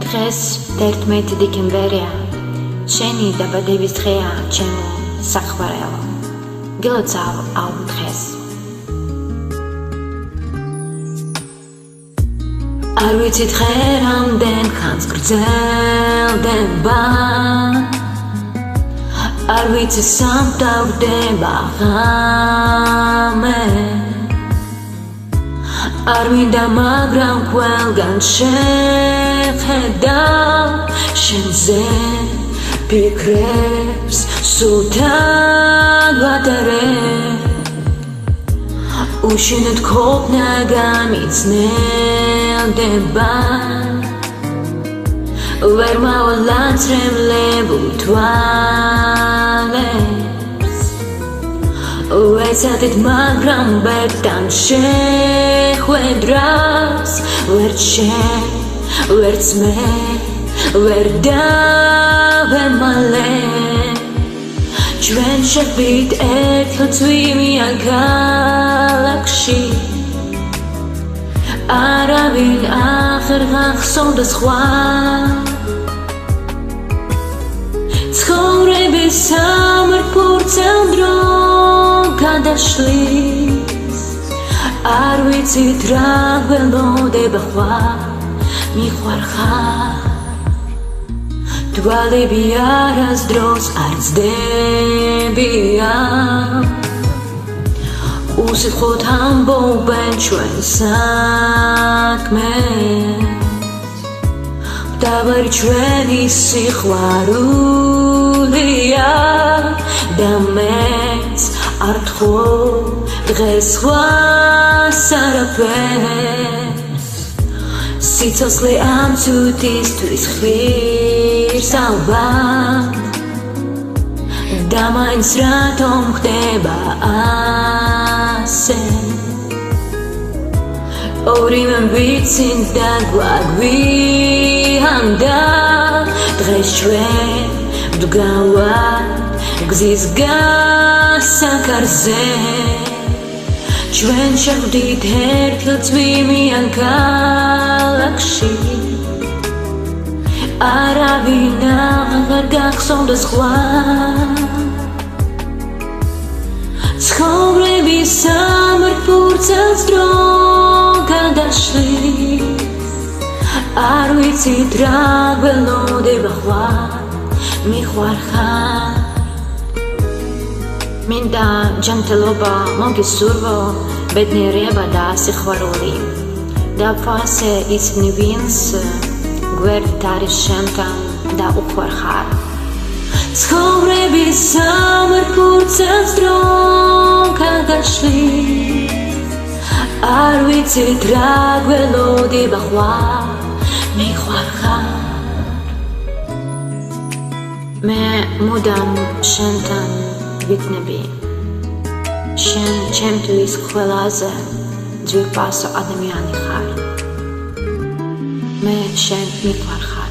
დღეს 11 დეკემბერია, შენი დაბადების დღეა, ჩემო საყვარელო. გილოცავ ამ დღეს. არ ვიცი დღე რამდენ ხანს გრძელდება, არ ვიცი სამთავრდება ღამე, არ მინდა მაგრამ ყველგან შეხედავ შენზე ფიქრებს სულთან ვატარებ, უშინოდ ყოფნა გამიწნელდება, ვერ მოვლაცრემლებულ თვალებს, ვეცადეთ მაგრამ ბედთან შეხვედრას, ვერც შენ, ვერც მე, ვერ დავემალე, ჩვენ შეხვდით ერთხელ წვიმიან ქალაქში, არავინ აღარ გახსოვდა სხვა, ცხოვრების სამართლურცელ დრო გადაშლის, არ ვიცით რა გველოდება ხვა, მიყვარხარ, თვალები არასდროს არ ძდებიან, უსიტყვოდ ამბობენ ჩვენ საქმეს, მდაბარი ჩვენი სიყვარულია და მეც არ თხოვ დღეს სხვას არაფერს, სიცოცხლე ამ ცუდისთვის ხშირს ალბათ, და მაინც რატომ ხდება ასე, ორივემ ვიცით და გვაგვიანდა, დღეს ჩვენ ვდგავართ გზის გასაქარზე, ჩვენ შეხვდით ერთხელ წვიმიან ქალაქში, არავინ აღარ გახსოვდა სხვა, ცხოვრების სამართლურცელს დრო გადაშლის, არ ვიცით რა გველოდება ხვა, მიყვარხარ, მინდა ჯანმრთელობა მოგისურვო, ბედნიერება და სიყვარული, და ფასე ისინი ვინც გვერდით არის შენთან და უყვარხარ, ცხოვრების სამართლურცელს დრო გადაშლის, არ ვიცით რა გველოდება ხვა, მიყვარხარ, მე მუდამ შენთან ვიქნები, შენ ჩემთვის ყველაზე ძვირფასო ადამიანი ხარ, მე შენ მიყვარხარ.